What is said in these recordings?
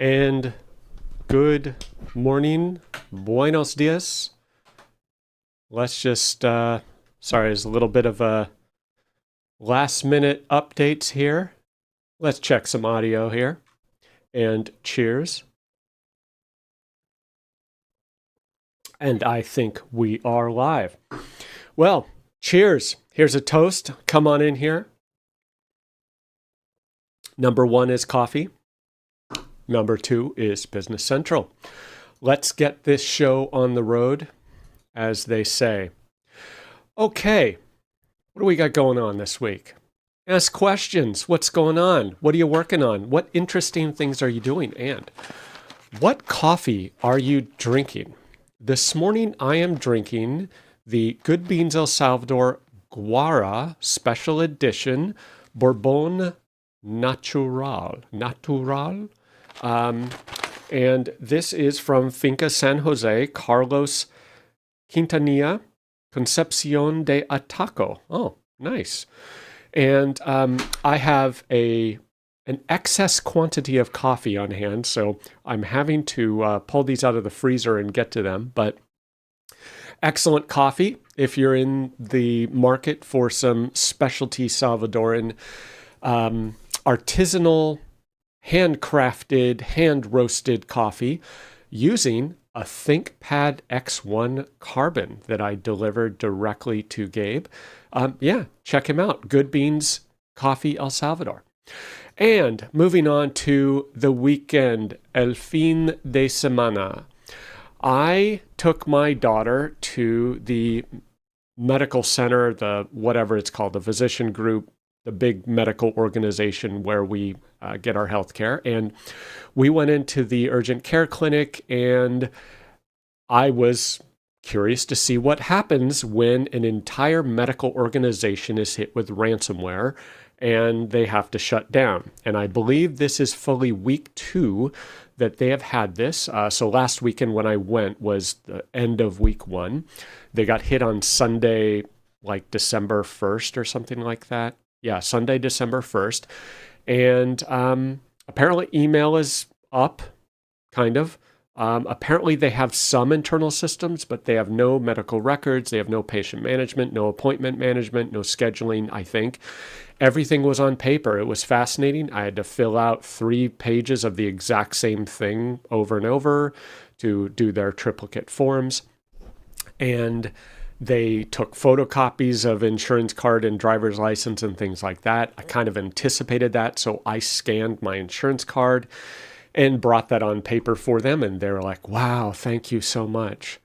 And good morning, buenos dias. Let's just, sorry, there's a little bit of a last minute updates here. Let's check some audio here. And cheers. And I think we are live. Well, cheers. Here's a toast. Come on in here. Number 1 is coffee. Number 2 is Business Central. Let's get this show on the road, as they say. Okay, what do we got going on this week? Ask questions. What's going on? What are you working on? What interesting things are you doing? And what coffee are you drinking? This morning I am drinking the Good Beans El Salvador Guara Special Edition Bourbon Natural. And this is from Finca San Jose, Carlos Quintanilla, Concepcion de Ataco. Oh, nice. And I have an excess quantity of coffee on hand, so I'm having to pull these out of the freezer and get to them. But excellent coffee if you're in the market for some specialty Salvadoran artisanal, handcrafted, hand-roasted coffee using a ThinkPad X1 Carbon that I delivered directly to Gabe. Check him out. Good Beans Coffee El Salvador. And moving on to the weekend, el fin de semana. I took my daughter to the medical center, the whatever it's called, the physician group, the big medical organization where we get our health care. And we went into the urgent care clinic, and I was curious to see what happens when an entire medical organization is hit with ransomware and they have to shut down. And I believe this is fully week 2 that they have had this. So last weekend when I went was the end of week 1. They got hit on Sunday, like December 1st or something like that. Yeah, Sunday, December 1st. And apparently email is up, kind of. Apparently they have some internal systems, but they have no medical records. They have no patient management, no appointment management, no scheduling, I think. Everything was on paper. It was fascinating. I had to fill out 3 pages of the exact same thing over and over to do their triplicate forms. And they took photocopies of insurance card and driver's license and things like that. I kind of anticipated that, so I scanned my insurance card and brought that on paper for them, and they were like, wow, thank you so much.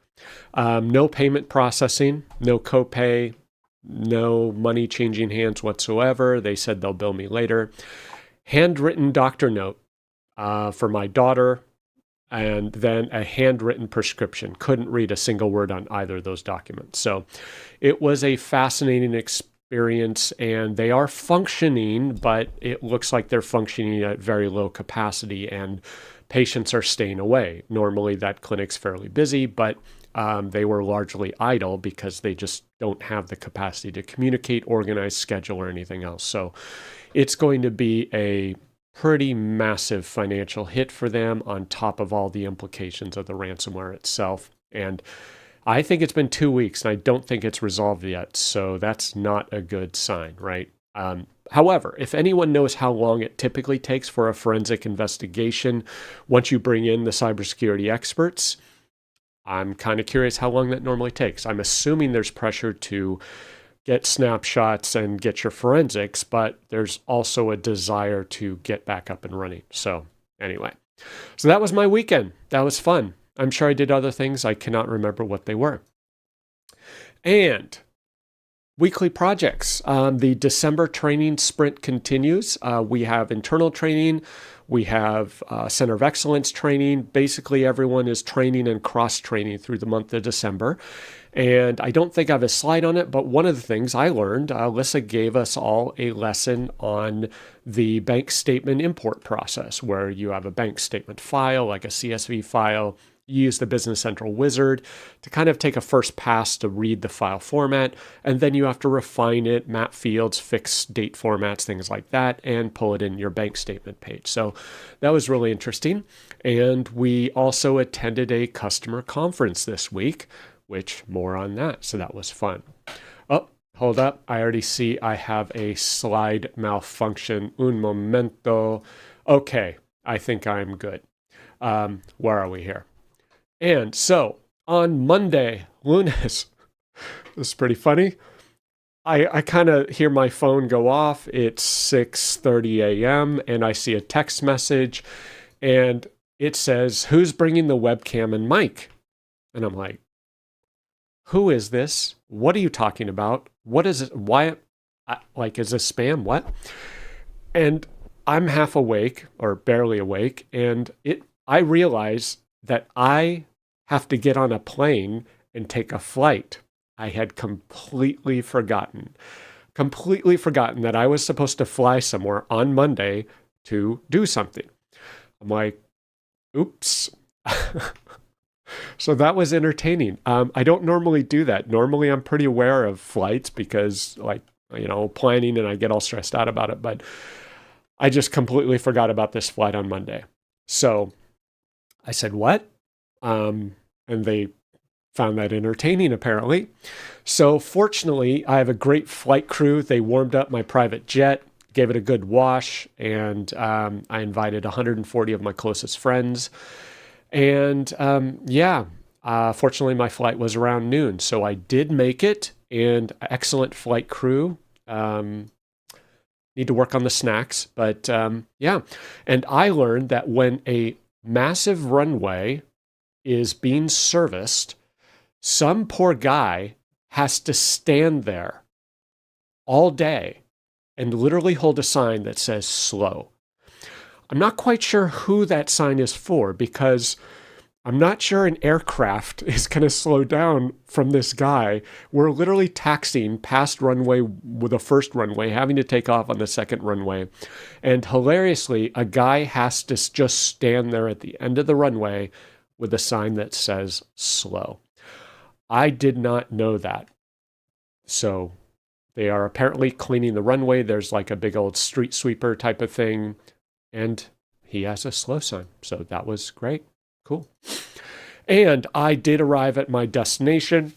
No payment processing, no copay, no money changing hands whatsoever. They said they'll bill me later. Handwritten doctor note for my daughter, and then a handwritten prescription. Couldn't read a single word on either of those documents. So it was a fascinating experience, and they are functioning, but it looks like they're functioning at very low capacity, and patients are staying away. Normally that clinic's fairly busy, but they were largely idle because they just don't have the capacity to communicate, organize, schedule, or anything else. So it's going to be a pretty massive financial hit for them on top of all the implications of the ransomware itself. And I think it's been 2 weeks and I don't think it's resolved yet. So that's not a good sign, right? However, if anyone knows how long it typically takes for a forensic investigation, once you bring in the cybersecurity experts, I'm kind of curious how long that normally takes. I'm assuming there's pressure to get snapshots and get your forensics, but there's also a desire to get back up and running. So anyway, so that was my weekend. That was fun. I'm sure I did other things. I cannot remember what they were. And weekly projects. The December training sprint continues. We have internal training. We have Center of Excellence training. Basically, everyone is training and cross-training through the month of December. And I don't think I have a slide on it, but one of the things I learned, Alyssa gave us all a lesson on the bank statement import process, where you have a bank statement file, like a CSV file, You use the Business Central wizard to kind of take a first pass to read the file format, and then you have to refine it, map fields, fix date formats, things like that, and pull it in your bank statement page. So that was really interesting. And we also attended a customer conference this week, which more on that. So that was fun. Oh, hold up. I already see I have a slide malfunction. Un momento. Okay, I think I'm good. Where are we here? And so on Monday, Lunes, this is pretty funny. I kind of hear my phone go off. It's 6:30 a.m. and I see a text message and it says, "Who's bringing the webcam and mic?" And I'm like, "Who is this? What are you talking about? What is it? Why? Like, is this spam? What?" And I'm half awake or barely awake. And I realize that I have to get on a plane and take a flight. I had completely forgotten that I was supposed to fly somewhere on Monday to do something. I'm like, oops. So that was entertaining. I don't normally do that. Normally I'm pretty aware of flights because planning and I get all stressed out about it, but I just completely forgot about this flight on Monday. So I said, what? And they found that entertaining, apparently. So fortunately, I have a great flight crew. They warmed up my private jet, gave it a good wash, and I invited 140 of my closest friends. And fortunately, my flight was around noon. So I did make it, and excellent flight crew. Need to work on the snacks, but And I learned that when a massive runway is being serviced, some poor guy has to stand there all day and literally hold a sign that says slow. I'm not quite sure who that sign is for because I'm not sure an aircraft is going to slow down from this guy. We're literally taxiing past runway with the first runway, having to take off on the second runway. And hilariously, a guy has to just stand there at the end of the runway with a sign that says slow. I did not know that. So they are apparently cleaning the runway. There's like a big old street sweeper type of thing. And he has a slow sign. So that was great. Cool. And I did arrive at my destination.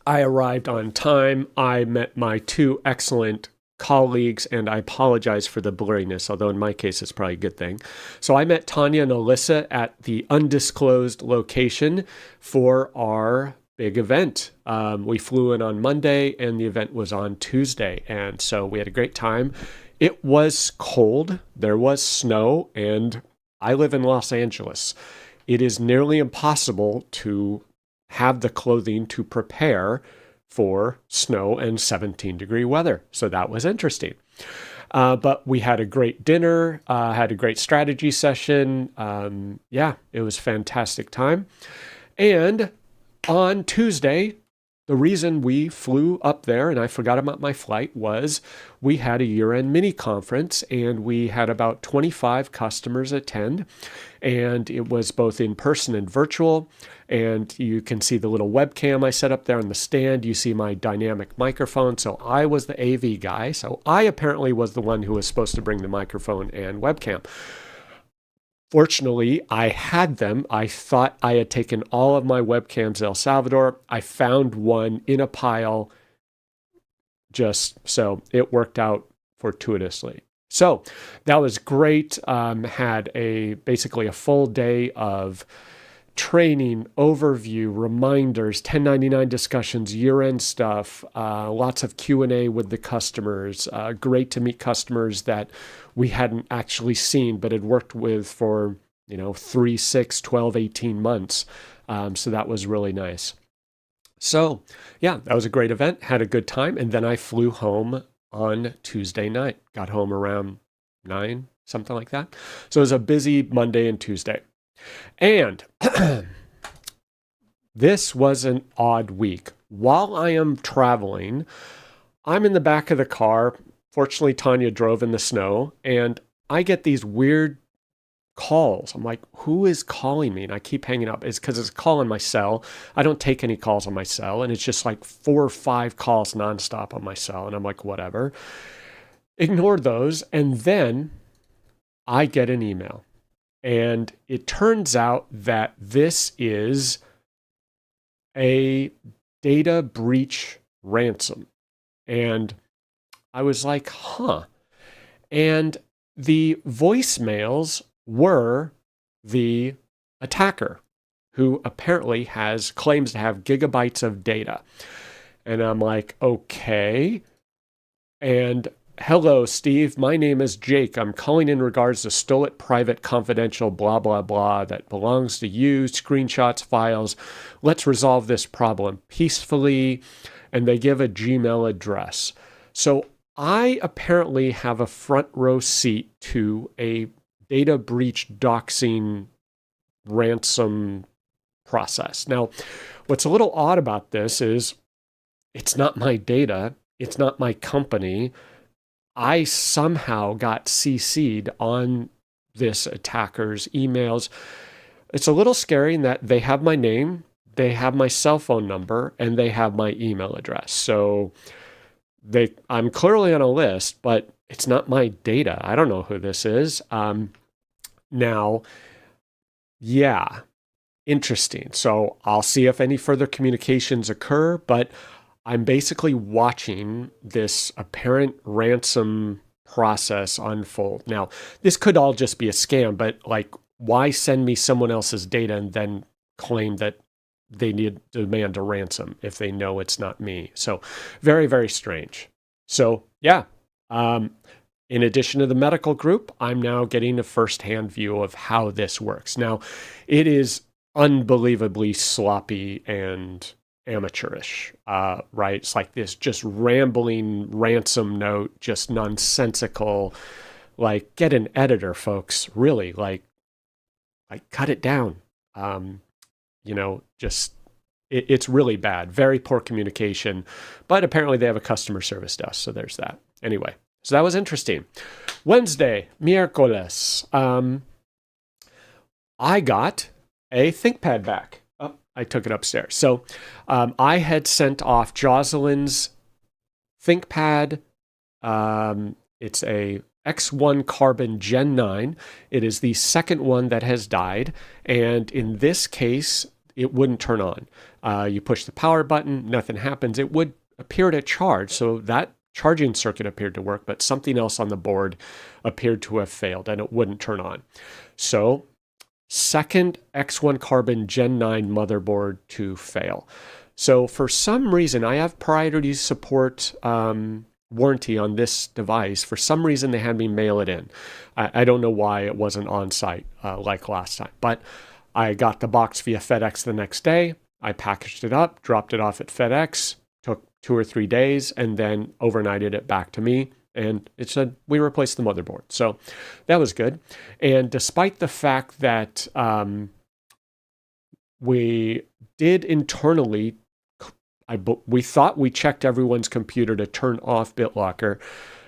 I arrived on time. I met my two excellent colleagues, and I apologize for the blurriness, although in my case, it's probably a good thing. So I met Tanya and Alyssa at the undisclosed location for our big event. We flew in on Monday, and the event was on Tuesday. And so we had a great time. It was cold. There was snow, and I live in Los Angeles. It is nearly impossible to have the clothing to prepare for snow and 17-degree weather. So that was interesting. But we had a great dinner, had a great strategy session. It was a fantastic time. And on Tuesday, the reason we flew up there, and I forgot about my flight, was we had a year-end mini conference, and we had about 25 customers attend, and it was both in person and virtual. And you can see the little webcam I set up there on the stand. You see my dynamic microphone. So I was the AV guy. So I apparently was the one who was supposed to bring the microphone and webcam. Fortunately, I had them. I thought I had taken all of my webcams to El Salvador. I found one in a pile, so it worked out fortuitously. So that was great. Had basically a full day of training, overview, reminders, 1099 discussions, year-end stuff, lots of Q&A with the customers. Great to meet customers that we hadn't actually seen, but had worked with for, 3, 6, 12, 18 months. So that was really nice. So that was a great event, had a good time. And then I flew home on Tuesday night, got home around 9, something like that. So it was a busy Monday and Tuesday. And this was an odd week. While I am traveling, I'm in the back of the car. Fortunately, Tanya drove in the snow, and I get these weird calls. I'm like, who is calling me? And I keep hanging up. It's because it's a call on my cell. I don't take any calls on my cell. And it's just like 4 or 5 calls nonstop on my cell. And I'm like, whatever. Ignore those. And then I get an email. And it turns out that this is a data breach ransom. And I was like, huh. And the voicemails were the attacker, who apparently claims to have gigabytes of data. And I'm like, okay. And hello, Steve. My name is Jake. I'm calling in regards to stolen private confidential blah, blah, blah that belongs to you, screenshots, files. Let's resolve this problem peacefully. And they give a Gmail address. So I apparently have a front row seat to a data breach doxing ransom process. Now, what's a little odd about this is it's not my data. It's not my company. I somehow got CC'd on this attacker's emails. It's a little scary in that they have my name, they have my cell phone number, and they have my email address. So I'm clearly on a list, but it's not my data. I don't know who this is. Now, yeah, interesting. So I'll see if any further communications occur, but I'm basically watching this apparent ransom process unfold. Now, this could all just be a scam, but like, why send me someone else's data and then claim that they demand a ransom if they know it's not me? So very, very strange. So yeah, in addition to the medical group, I'm now getting a firsthand view of how this works. Now, it is unbelievably sloppy and amateurish, right? It's like this just rambling ransom note, just nonsensical. Like, get an editor, folks. Really, like cut it down. Just it's really bad. Very poor communication. But apparently they have a customer service desk, so there's that. Anyway, so that was interesting. Wednesday, miércoles. I got a ThinkPad back. Oh, I took it upstairs. So I had sent off Jocelyn's ThinkPad. It's a X1 Carbon Gen 9. It is the second one that has died. And in this case, it wouldn't turn on. You push the power button, nothing happens. It would appear to charge. So that charging circuit appeared to work, but something else on the board appeared to have failed and it wouldn't turn on. So second X1 Carbon Gen 9 motherboard to fail. So for some reason, I have priority support warranty on this device. For some reason, they had me mail it in. I don't know why it wasn't on site like last time, but I got the box via FedEx the next day. I packaged it up, dropped it off at FedEx, took 2 or 3 days, and then overnighted it back to me. And it said, we replaced the motherboard. So that was good. And despite the fact that we did internally, we thought we checked everyone's computer to turn off BitLocker.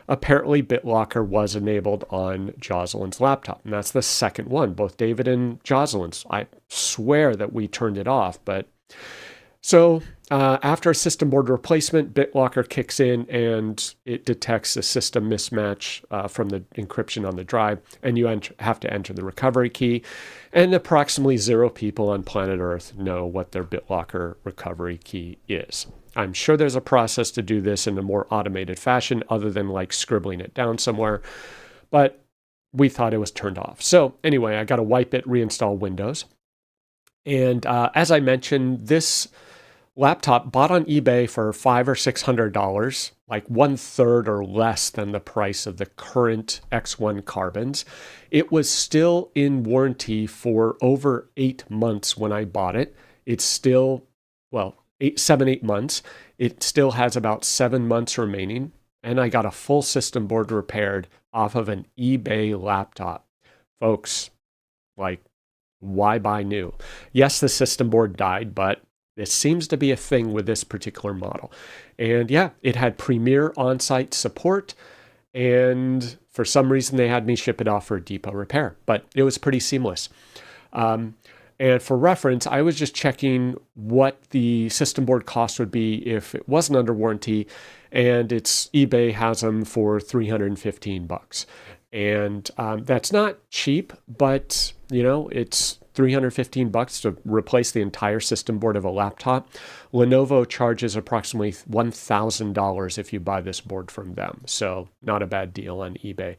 Apparently, BitLocker was enabled on Jocelyn's laptop. And that's the second one, both David and Jocelyn's. I swear that we turned it off. But so after a system board replacement, BitLocker kicks in and it detects a system mismatch from the encryption on the drive. And you have to enter the recovery key. And approximately 0 people on planet Earth know what their BitLocker recovery key is. I'm sure there's a process to do this in a more automated fashion other than like scribbling it down somewhere, but we thought it was turned off. So anyway, I got to wipe it, reinstall Windows. And as I mentioned, this laptop bought on eBay for $500 or $600, like 1/3 or less than the price of the current X1 Carbons. It was still in warranty for over 8 months when I bought it. It's still, 7-8 months. It still has about 7 months remaining. And I got a full system board repaired off of an eBay laptop. Folks, like, why buy new? Yes, the system board died, but this seems to be a thing with this particular model. And yeah, it had premier on-site support. and for some reason they had me ship it off for a depot repair, but it was pretty seamless. And for reference, I was just checking what the system board cost would be if it wasn't under warranty, and eBay has them for $315. And that's not cheap, but it's $315 to replace the entire system board of a laptop. Lenovo charges approximately $1,000 if you buy this board from them. So not a bad deal on eBay.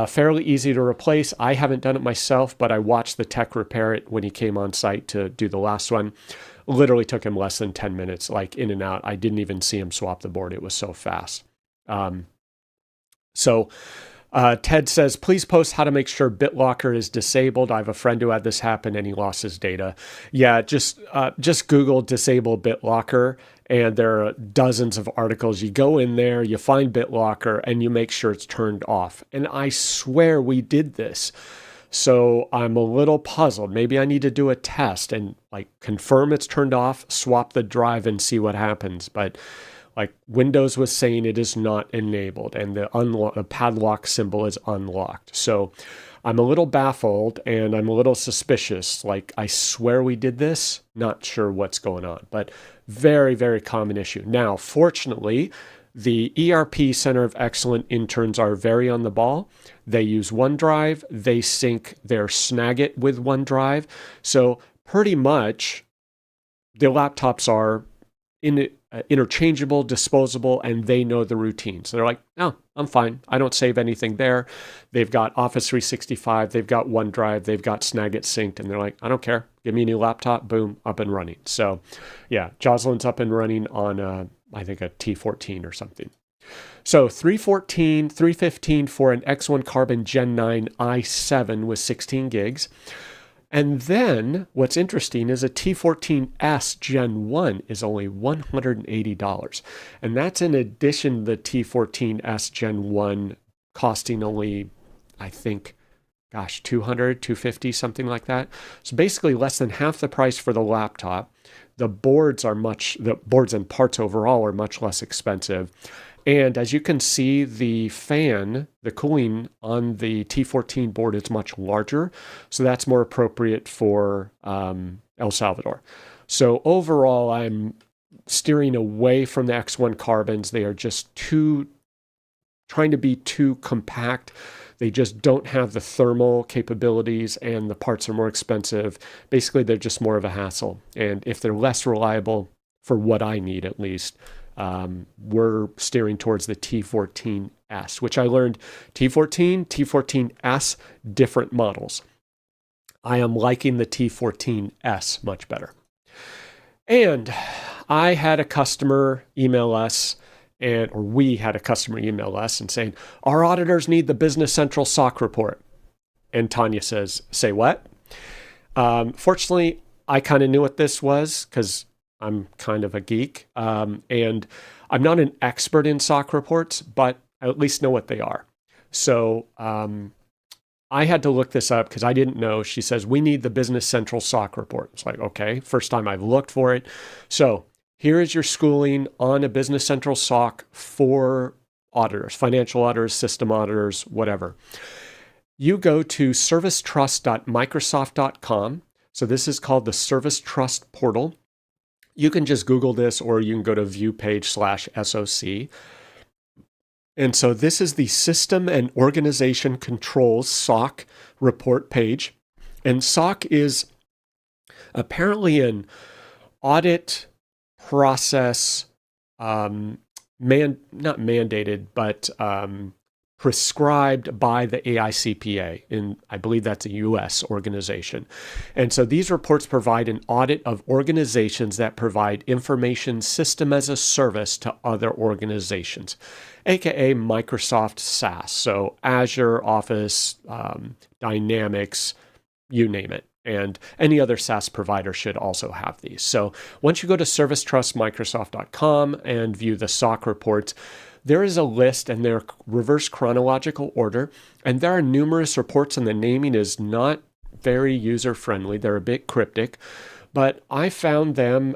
Fairly easy to replace. I haven't done it myself, but I watched the tech repair it when he came on site to do the last one. Literally took him less than 10 minutes, like in and out. I didn't even see him swap the board. It was so fast. Ted says, please post how to make sure BitLocker is disabled. I have a friend who had this happen and he lost his data. Yeah, just Google disable BitLocker, and there are dozens of articles. You go in there, you find BitLocker, and you make sure it's turned off. And I swear we did this. So I'm a little puzzled. Maybe I need to do a test and confirm it's turned off, swap the drive, and see what happens. But Windows was saying it is not enabled, and the padlock symbol is unlocked. So I'm a little baffled and I'm a little suspicious. I swear we did this, not sure what's going on, but very, very common issue. Now, fortunately, the ERP Center of Excellence interns are very on the ball. They use OneDrive. They sync their Snagit with OneDrive. So pretty much the laptops are interchangeable, disposable, and they know the routines. They're like, no, I'm fine. I don't save anything there. They've got Office 365. They've got OneDrive. They've got Snagit synced. And they're like, I don't care. Give me a new laptop. Boom, up and running. So yeah, Jocelyn's up and running on, I think, a T14 or something. So 315 for an X1 Carbon Gen 9 i7 with 16 gigs. And then what's interesting is a T14S Gen 1 is only $180. And that's in addition to the T14S Gen 1 costing only, I think, $200, $250, something like that. So basically less than half the price for the laptop. The boards and parts overall are much less expensive. And as you can see, the fan, the cooling on the T14 board is much larger. So that's more appropriate for El Salvador. So overall, I'm steering away from the X1 Carbons. They are just trying to be too compact. They just don't have the thermal capabilities, and the parts are more expensive. Basically, they're just more of a hassle. And if they're less reliable, for what I need at least, we're steering towards the T14S, which I learned T14, T14S, different models. I am liking the T14S much better. And I had a customer email us, we had a customer email us and saying, our auditors need the Business Central SOC report. And Tanya says, say what? Fortunately, I kind of knew what this was because I'm kind of a geek. And I'm not an expert in SOC reports, but I at least know what they are. So I had to look this up because I didn't know. She says, we need the Business Central SOC report. It's like, okay, first time I've looked for it. So here is your schooling on a Business Central SOC for auditors, financial auditors, system auditors, whatever. You go to servicetrust.microsoft.com. So this is called the Service Trust Portal. You can just Google this, or you can go to viewpage/SOC. And so this is the System and Organization Controls SOC report page. And SOC is apparently an audit process, not mandated, but prescribed by the AICPA. I believe that's a U.S. organization. And so these reports provide an audit of organizations that provide information system as a service to other organizations, aka Microsoft SaaS. So Azure, Office, Dynamics, you name it. And any other SaaS provider should also have these. So once you go to servicetrustmicrosoft.com and view the SOC reports, there is a list, and they're reverse chronological order. And there are numerous reports, and the naming is not very user-friendly. They're a bit cryptic. But I found them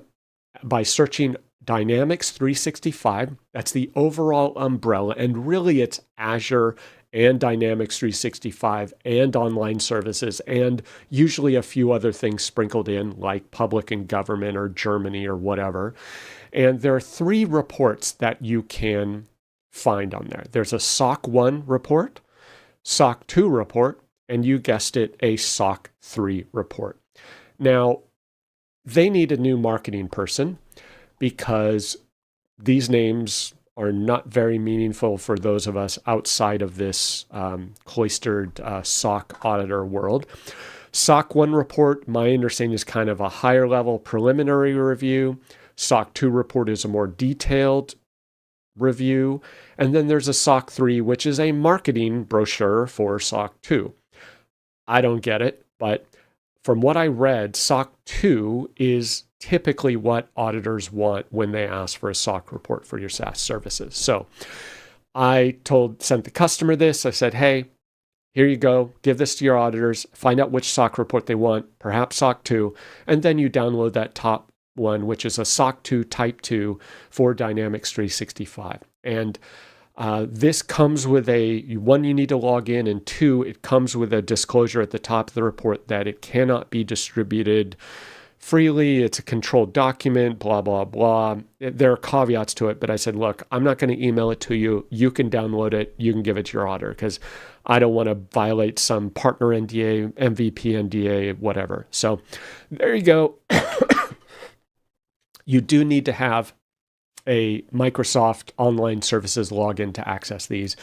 by searching Dynamics 365, that's the overall umbrella, and really it's Azure and Dynamics 365 and online services, and usually a few other things sprinkled in, like public and government or Germany or whatever. And there are 3 reports that you can find on there. There's a SOC 1 report, SOC 2 report, and you guessed it, a SOC 3 report. Now, they need a new marketing person because these names are not very meaningful for those of us outside of this cloistered SOC auditor world. SOC 1 report, my understanding, is kind of a higher level preliminary review. SOC 2 report is a more detailed review. And then there's a SOC 3, which is a marketing brochure for SOC 2. I don't get it, but from what I read, SOC 2 is typically what auditors want when they ask for a SOC report for your SaaS services. So I sent the customer this. I said, hey, here you go. Give this to your auditors. Find out which SOC report they want, perhaps SOC 2, and then you download that top one, which is a SOC 2 Type 2 for Dynamics 365. And this comes with one, you need to log in, and 2, it comes with a disclosure at the top of the report that it cannot be distributed freely. It's a controlled document, blah, blah, blah. There are caveats to it, but I said, look, I'm not going to email it to you. You can download it. You can give it to your auditor because I don't want to violate some partner NDA, MVP NDA, whatever. So there you go. You do need to have a Microsoft Online Services login to access these.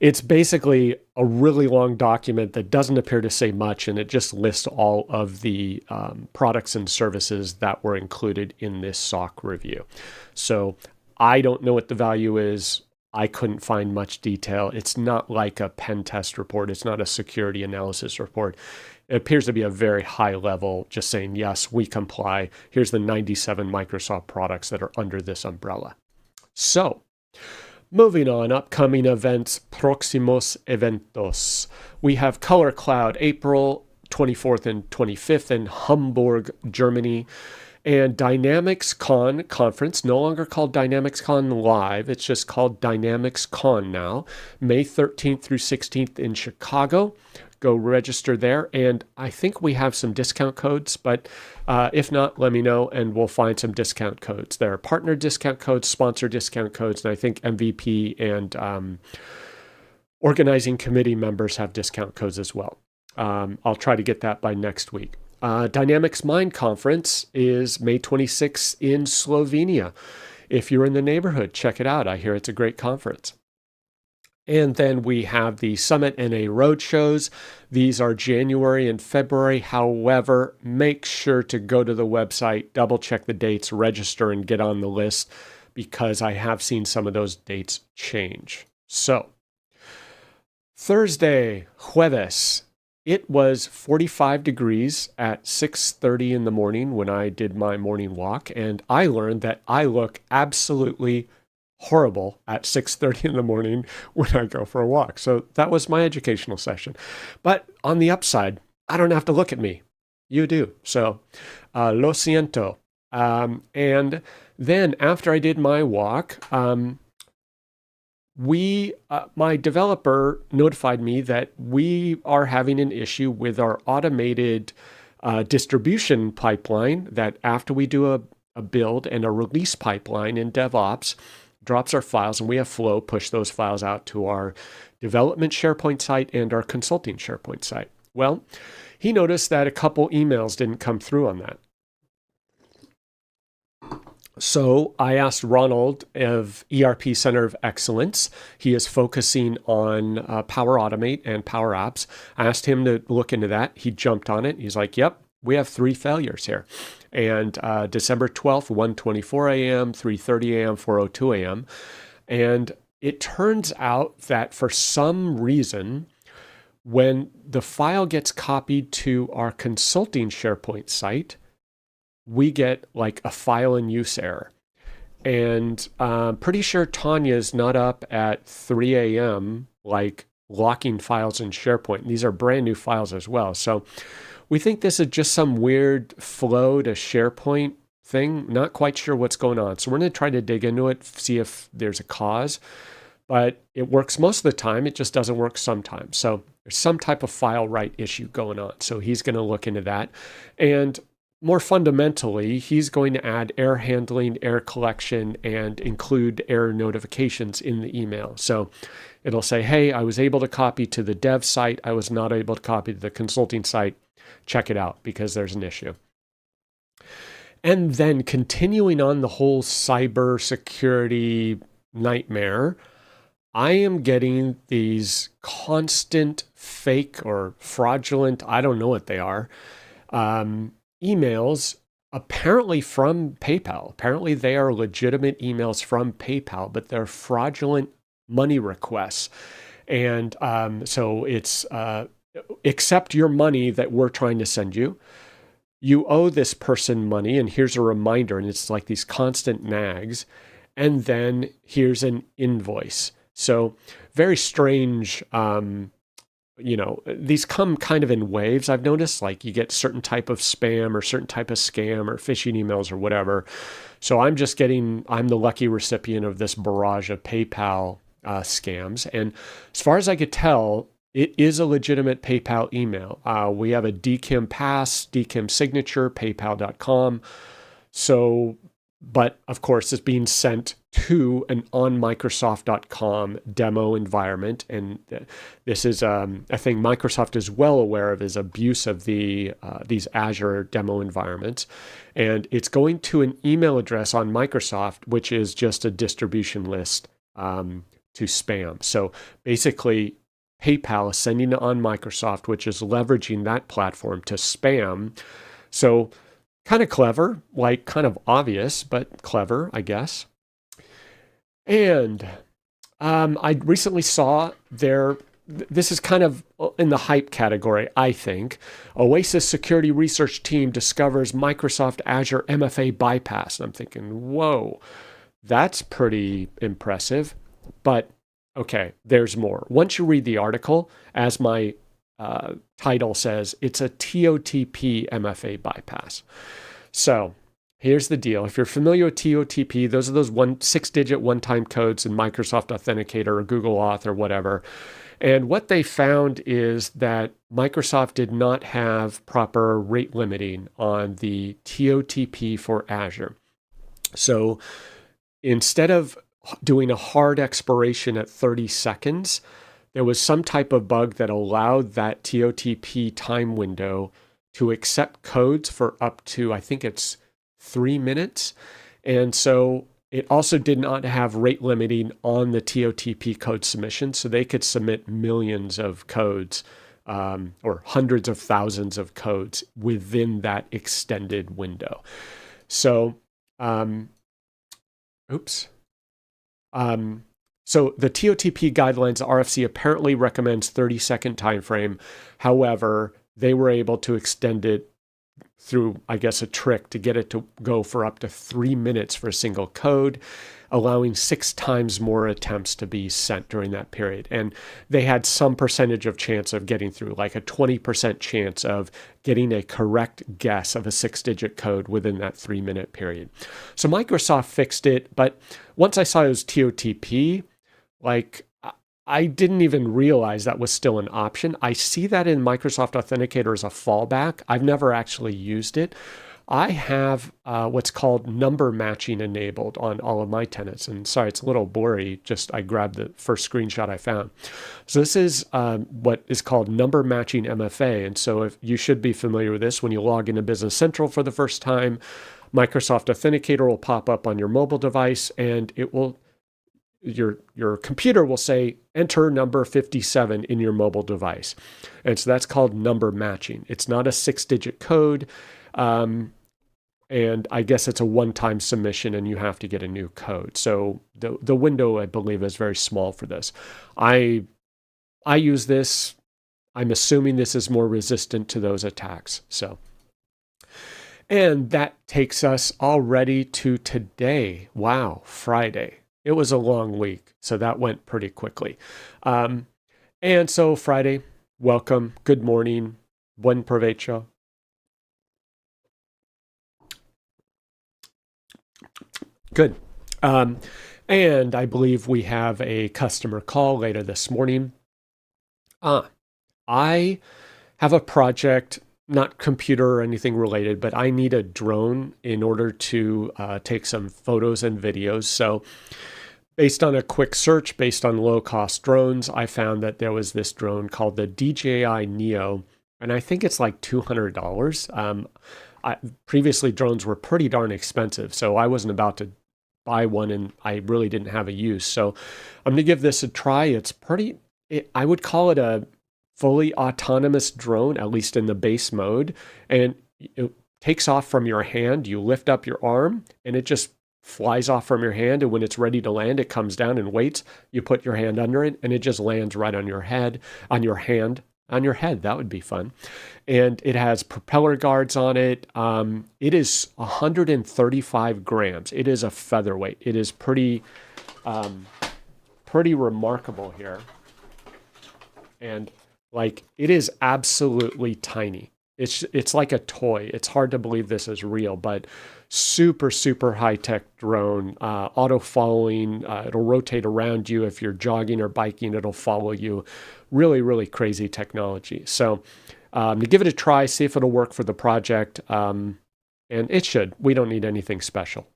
It's basically a really long document that doesn't appear to say much, and it just lists all of the products and services that were included in this SOC review. So I don't know what the value is. I couldn't find much detail. It's not like a pen test report. It's not a security analysis report. It appears to be a very high level, just saying, yes, we comply. Here's the 97 Microsoft products that are under this umbrella. So, moving on, upcoming events, próximos eventos. We have Color Cloud, April 24th and 25th in Hamburg, Germany. And Dynamics Con conference, no longer called Dynamics Con Live, it's just called Dynamics Con now, May 13th through 16th in Chicago. Go register there. And I think we have some discount codes, but if not, let me know and we'll find some discount codes. There are partner discount codes, sponsor discount codes, and I think MVP and organizing committee members have discount codes as well. I'll try to get that by next week. Dynamics Mind Conference is May 26th in Slovenia. If you're in the neighborhood, check it out. I hear it's a great conference. And then we have the Summit NA road shows. These are January and February. However, make sure to go to the website, double check the dates, register, and get on the list because I have seen some of those dates change. So, Thursday, Jueves. It was 45 degrees at 6:30 in the morning when I did my morning walk, and I learned that I look absolutely horrible at 6:30 in the morning when I go for a walk. So that was my educational session. But on the upside, I don't have to look at me. You do. So lo siento. And then after I did my walk, my developer notified me that we are having an issue with our automated distribution pipeline, that after we do a build and a release pipeline in DevOps, drops our files, and we have Flow push those files out to our development SharePoint site and our consulting SharePoint site. Well, he noticed that a couple emails didn't come through on that. So I asked Ronald of ERP Center of Excellence. He is focusing on Power Automate and Power Apps. I asked him to look into that. He jumped on it. He's like, yep, we have 3 failures here. And December 12th, 1:24 a.m., 3:30 a.m., 4:02 a.m. And it turns out that for some reason, when the file gets copied to our consulting SharePoint site, we get like a file in use error. And I'm pretty sure Tanya's not up at 3 a.m. like locking files in SharePoint. These are brand new files as well. So we think this is just some weird flow to SharePoint thing. Not quite sure what's going on. So we're going to try to dig into it, see if there's a cause. But it works most of the time. It just doesn't work sometimes. So there's some type of file write issue going on. So he's going to look into that. And more fundamentally, he's going to add error handling, error collection, and include error notifications in the email. So it'll say, hey, I was able to copy to the dev site. I was not able to copy to the consulting site. Check it out because there's an issue. And then continuing on the whole cyber security nightmare, I am getting these constant fake or fraudulent, I don't know what they are, emails apparently from PayPal. Apparently they are legitimate emails from PayPal, but they're fraudulent money requests. And so it's accept your money that we're trying to send you. You owe this person money, and here's a reminder, and it's like these constant nags. And then here's an invoice. So very strange, these come kind of in waves. I've noticed like you get certain type of spam or certain type of scam or phishing emails or whatever. So I'm the lucky recipient of this barrage of PayPal scams. And as far as I could tell, it is a legitimate PayPal email. We have a DKIM pass, DKIM signature, paypal.com. So, but of course, it's being sent to an on Microsoft.com demo environment. And this is a thing Microsoft is well aware of, is abuse of these Azure demo environments. And it's going to an email address on Microsoft, which is just a distribution list to spam. So basically, PayPal is sending it on Microsoft, which is leveraging that platform to spam. So kind of clever, like kind of obvious, but clever, I guess. And I recently saw this is kind of in the hype category, I think. Oasis security research team discovers Microsoft Azure MFA bypass. And I'm thinking, whoa, that's pretty impressive. But okay, there's more. Once you read the article, as my title says, it's a TOTP MFA bypass. So here's the deal. If you're familiar with TOTP, those are those 6-digit one-time codes in Microsoft Authenticator or Google Auth or whatever. And what they found is that Microsoft did not have proper rate limiting on the TOTP for Azure. So instead of doing a hard expiration at 30 seconds, there was some type of bug that allowed that TOTP time window to accept codes for up to, I think it's 3 minutes. And so it also did not have rate limiting on the TOTP code submission. So they could submit millions of codes or hundreds of thousands of codes within that extended window. So, so the TOTP guidelines, the RFC apparently recommends 30-second time frame. However, they were able to extend it through, I guess, a trick to get it to go for up to 3 minutes for a single code, allowing 6 times more attempts to be sent during that period. And they had some percentage of chance of getting through, like a 20% chance of getting a correct guess of a 6-digit code within that 3-minute period. So Microsoft fixed it, but once I saw it was TOTP, like I didn't even realize that was still an option. I see that in Microsoft Authenticator as a fallback. I've never actually used it. I have what's called number matching enabled on all of my tenants. And sorry, it's a little blurry. Just I grabbed the first screenshot I found. So this is what is called number matching MFA. And so if you should be familiar with this, when you log into Business Central for the first time, Microsoft Authenticator will pop up on your mobile device, and it will your computer will say, enter number 57 in your mobile device. And so that's called number matching. It's not a 6-digit code. And I guess it's a one-time submission and you have to get a new code. So the window, I believe, is very small for this. I use this. I'm assuming this is more resistant to those attacks. So, and that takes us already to today. Wow, Friday. It was a long week, so that went pretty quickly. And so Friday, welcome, good morning, buen provecho. Good. Um, and I believe we have a customer call later this morning. Uh, I have a project, not computer or anything related, but I need a drone in order to take some photos and videos. So, based on a quick search, based on low cost drones, I found that there was this drone called the DJI Neo, and I think it's like $200. Previously, drones were pretty darn expensive, so I wasn't about to buy one and I really didn't have a use. So I'm going to give this a try. I would call it a fully autonomous drone, at least in the base mode. And it takes off from your hand. You lift up your arm and it just flies off from your hand. And when it's ready to land, it comes down and waits. You put your hand under it and it just lands right on your head, on your hand, on your head. That would be fun. And it has propeller guards on it. It is 135 grams. It is a featherweight. It is pretty remarkable here. And like, it is absolutely tiny. It's like a toy. It's hard to believe this is real, but super, super high-tech drone, auto following. It'll rotate around you. If you're jogging or biking, it'll follow you. Really, really crazy technology. So to give it a try, see if it'll work for the project. And it should. We don't need anything special.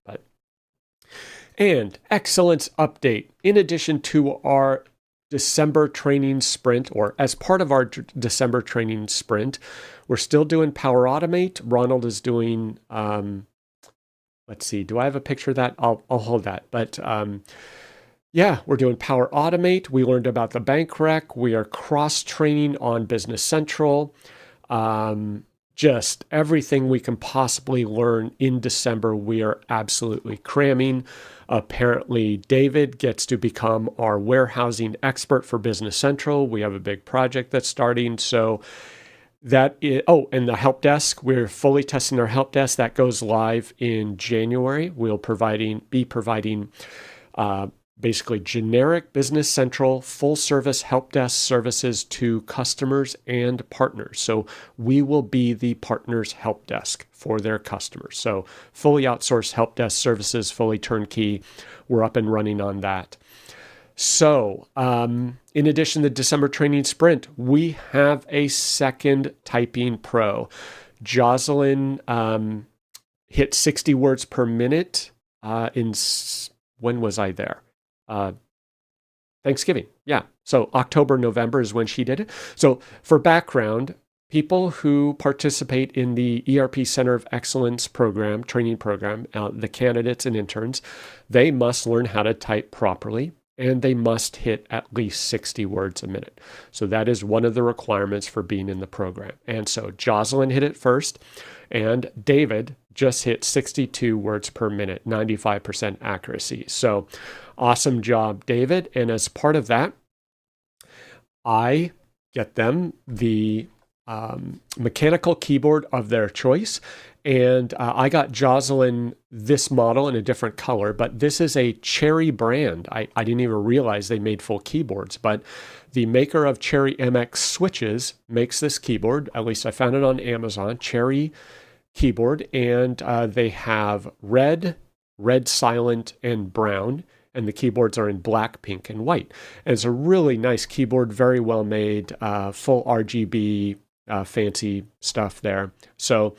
And excellence update. In addition to our December training sprint, or as part of our December training sprint, we're still doing Power Automate. Ronald is doing, let's see, do I have a picture of that? I'll hold that. But yeah, we're doing Power Automate. We learned about the bank rec. We are cross-training on Business Central. Just everything we can possibly learn in December, we are absolutely cramming. Apparently, David gets to become our warehousing expert for Business Central. We have a big project that's starting. So that is, and the help desk, we're fully testing our help desk. That goes live in January. We'll be providing basically generic Business Central full service help desk services to customers and partners. So we will be the partners help desk for their customers. So fully outsourced help desk services, fully turnkey. We're up and running on that. So in addition to the December training sprint, we have a second typing pro. Jocelyn hit 60 words per minute when was I there? Thanksgiving. Yeah. So October, November is when she did it. So for background, people who participate in the ERP Center of Excellence program, training program, the candidates and interns, they must learn how to type properly and they must hit at least 60 words a minute. So that is one of the requirements for being in the program. And so Jocelyn hit it first and David just hit 62 words per minute, 95% accuracy. So awesome job, David. And as part of that, I get them the mechanical keyboard of their choice. And I got Jocelyn this model in a different color, but this is a Cherry brand. I didn't even realize they made full keyboards, but the maker of Cherry MX switches makes this keyboard. At least I found it on Amazon, Cherry keyboard. And they have red, silent, and brown. And the keyboards are in black, pink, and white. And it's a really nice keyboard, very well made, full RGB, fancy stuff there. So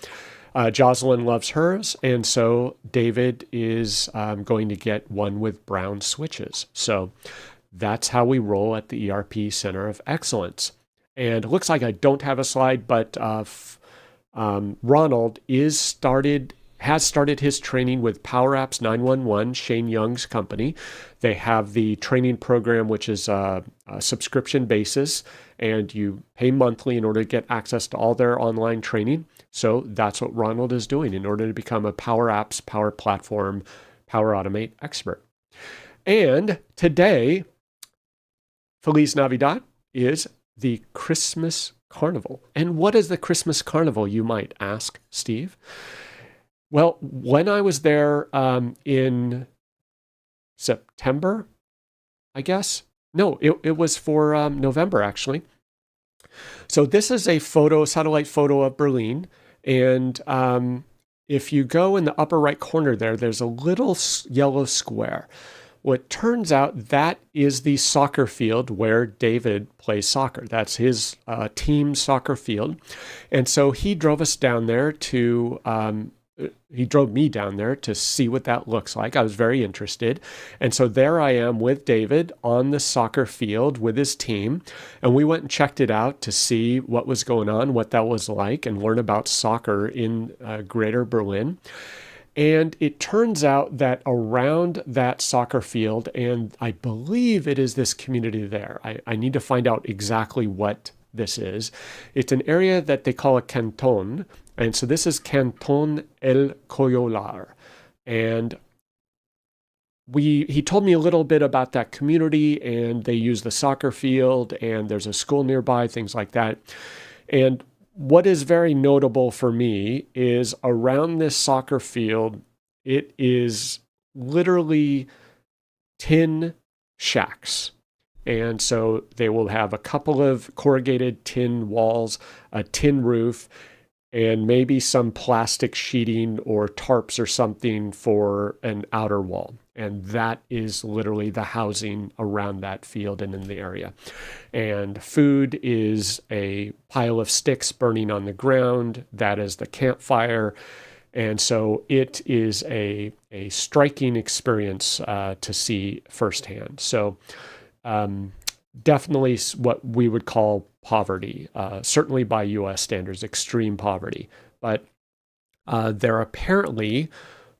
Jocelyn loves hers, and so David is going to get one with brown switches. So that's how we roll at the ERP Center of Excellence. And it looks like I don't have a slide, but Ronald has started his training with Power Apps 911, Shane Young's company. They have the training program, which is a subscription basis, and you pay monthly in order to get access to all their online training. So that's what Ronald is doing in order to become a Power Apps, Power Platform, Power Automate expert. And today, Feliz Navidad is the Christmas Carnival. And what is the Christmas Carnival, you might ask, Steve? Well, when I was there in September, I guess. No, it was for November, actually. So this is a satellite photo of Berlin. And if you go in the upper right corner there, there's a little yellow square. Well, it turns out that is the soccer field where David plays soccer. That's his team soccer field. And so he drove us down there he drove me down there to see what that looks like. I was very interested. And so there I am with David on the soccer field with his team. And we went and checked it out to see what was going on, what that was like, and learn about soccer in Greater Berlin. And it turns out that around that soccer field, and I believe it is this community there, I need to find out exactly what this is. It's an area that they call a canton. And so this is Canton El Coyolar. And he told me a little bit about that community, and they use the soccer field, and there's a school nearby, things like that. And what is very notable for me is around this soccer field, it is literally tin shacks. And so they will have a couple of corrugated tin walls, a tin roof, and maybe some plastic sheeting or tarps or something for an outer wall. And that is literally the housing around that field and in the area. And food is a pile of sticks burning on the ground. That is the campfire. And so it is a striking experience to see firsthand. So definitely what we would call poverty, certainly by U.S. standards, extreme poverty. But there are apparently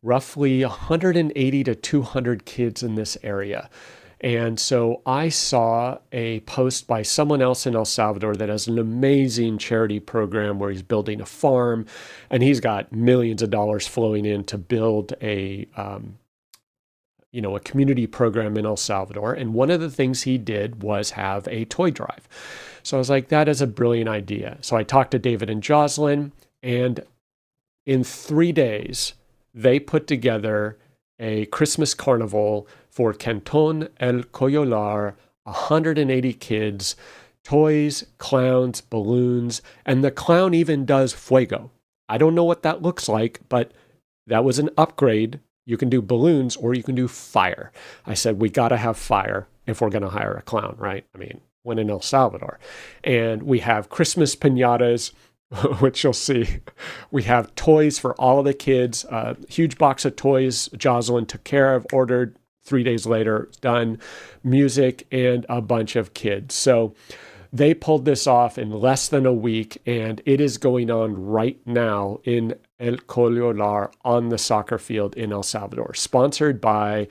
roughly 180 to 200 kids in this area. And so I saw a post by someone else in El Salvador that has an amazing charity program where he's building a farm, and he's got millions of dollars flowing in to build a community program in El Salvador. And one of the things he did was have a toy drive. So I was like, that is a brilliant idea. So I talked to David and Jocelyn, and in 3 days, they put together a Christmas carnival for Canton El Coyolar, 180 kids, toys, clowns, balloons, and the clown even does fuego. I don't know what that looks like, but that was an upgrade. You can do balloons or you can do fire. I said, we got to have fire if we're going to hire a clown, right? I mean, when in El Salvador. And we have Christmas piñatas, which you'll see. We have toys for all of the kids, a huge box of toys Jocelyn took care of, ordered 3 days later, done, music, and a bunch of kids. So they pulled this off in less than a week, and it is going on right now in El Coyolar on the soccer field in El Salvador, sponsored by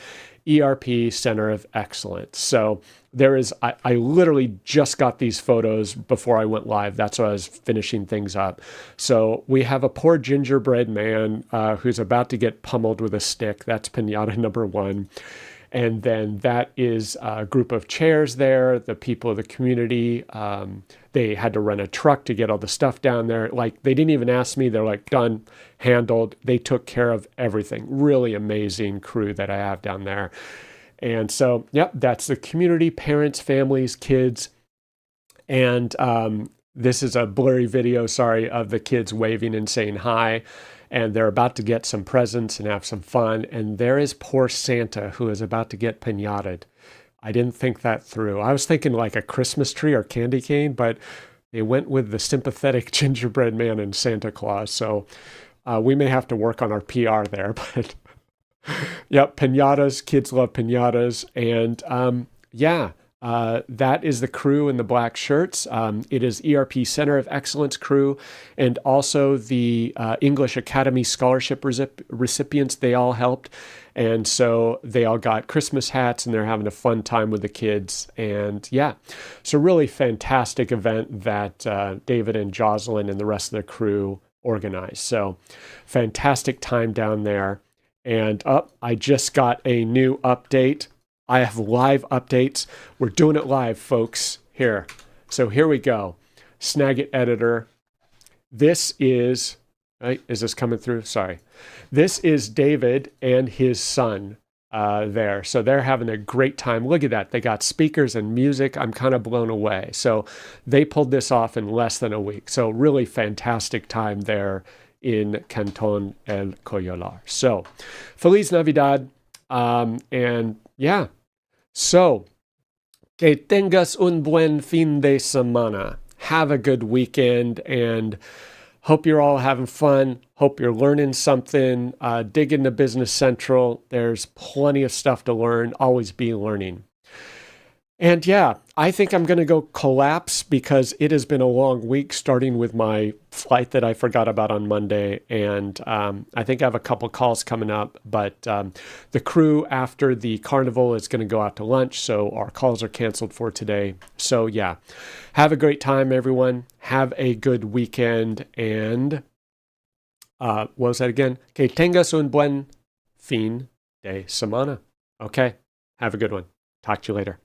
ERP Center of Excellence. So there is, I literally just got these photos before I went live. That's why I was finishing things up. So we have a poor gingerbread man who's about to get pummeled with a stick. That's piñata number one. And then that is a group of chairs there, the people of the community. They had to rent a truck to get all the stuff down there. Like, they didn't even ask me. They're like, done, handled. They took care of everything. Really amazing crew that I have down there. And so, yep, that's the community, parents, families, kids. And this is a blurry video, sorry, of the kids waving and saying hi. And they're about to get some presents and have some fun. And there is poor Santa who is about to get piñated. I didn't think that through. I was thinking like a Christmas tree or candy cane, but they went with the sympathetic gingerbread man and Santa Claus. So we may have to work on our PR there. But yep, piñatas. Kids love piñatas. And that is the crew in the black shirts. It is ERP Center of Excellence crew, and also the English Academy Scholarship recipients. They all helped. And so they all got Christmas hats, and they're having a fun time with the kids. And yeah, so really fantastic event that David and Jocelyn and the rest of the crew organized. So fantastic time down there. And I just got a new update. I have live updates. We're doing it live, folks. Here. So here we go. Snagit editor. This is, right, is this coming through? Sorry. This is David and his son there. So they're having a great time. Look at that. They got speakers and music. I'm kind of blown away. So they pulled this off in less than a week. So really fantastic time there in Canton El Coyolar. So, Feliz Navidad. And yeah, so que tengas un buen fin de semana. Have a good weekend and hope you're all having fun. Hope you're learning something. Dig into Business Central. There's plenty of stuff to learn. Always be learning. And yeah, I think I'm going to go collapse because it has been a long week, starting with my flight that I forgot about on Monday. And I think I have a couple calls coming up, but the crew after the carnival is going to go out to lunch. So our calls are canceled for today. So yeah, have a great time, everyone. Have a good weekend. And what was that again? Que tengas un buen fin de semana. Okay, have a good one. Talk to you later.